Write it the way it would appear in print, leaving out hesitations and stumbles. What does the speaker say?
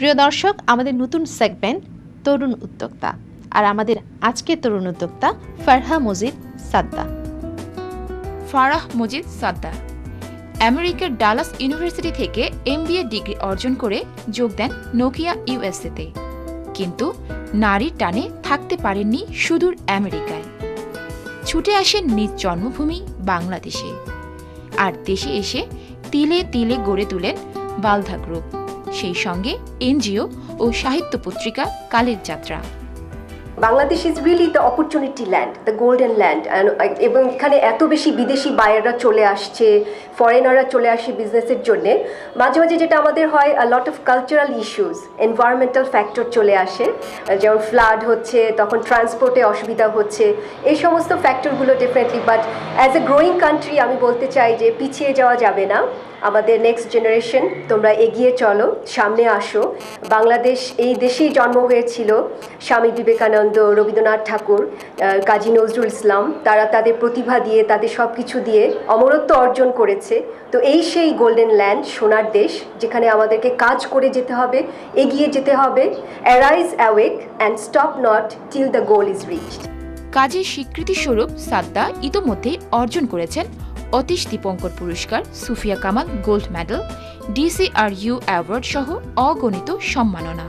প্রিয় দর্শক, আমাদের নতুন সেগমেন্ট তরুণ উদ্যোক্তা, আর আমাদের আজকের তরুণ উদ্যোক্তা ফারহা মজিদ সাদ্দা। ফারাহ মজিদ সাদ্দা আমেরিকার ডালাস ইউনিভার্সিটি থেকে MBA ডিগ্রি অর্জন করে যোগ দেন নোকিয়া USA-তে, কিন্তু নারীর টানে থাকতে পারেননি সুদূর আমেরিকায়। ছুটে আসেন নিজ জন্মভূমি বাংলাদেশে, আর দেশে এসে তিলে তিলে গড়ে তোলেন বালধা গ্রুপ, সেই সঙ্গে NGO ও সাহিত্য পত্রিকা কালের যাত্রা। Bangladesh is really the opportunity land, the golden land, এবং এখানে এত বেশি বিদেশি বায়াররা চলে আসছে, ফরেনাররা চলে আসে বিজনেসের জন্যে। মাঝে মাঝে যেটা আমাদের হয়, lot of cultural issues, environmental factor চলে আসে, যেমন ফ্লাড হচ্ছে, তখন ট্রান্সপোর্টে অসুবিধা হচ্ছে, এই সমস্ত ফ্যাক্টরগুলো definitely. But as a growing country আমি বলতে চাই যে পিছিয়ে যাওয়া যাবে না। আমাদের নেক্সট জেনারেশন, তোমরা এগিয়ে চলো, সামনে আসো। বাংলাদেশ এই দেশেই জন্ম হয়েছিল স্বামী বিবেকানন্দ, রবীন্দ্রনাথ ঠাকুর, কাজী নজরুল ইসলাম, তারা তাদের প্রতিভা দিয়ে, তাদের সব কিছু দিয়ে অমরত্ব অর্জন করেছে। তো এই সেই গোল্ডেন ল্যান্ড, সোনার দেশ, যেখানে আমাদেরকে কাজ করে যেতে হবে, এগিয়ে যেতে হবে। Arise, awake and stop not till the goal is reached. কাজের স্বীকৃতিস্বরূপ সাদ্দা ইতোমধ্যে অর্জন করেছেন অতীশ দীপঙ্কর পুরস্কার, Sufia Kamal gold medal, DCRU award সহ অগণিত সম্মাননা।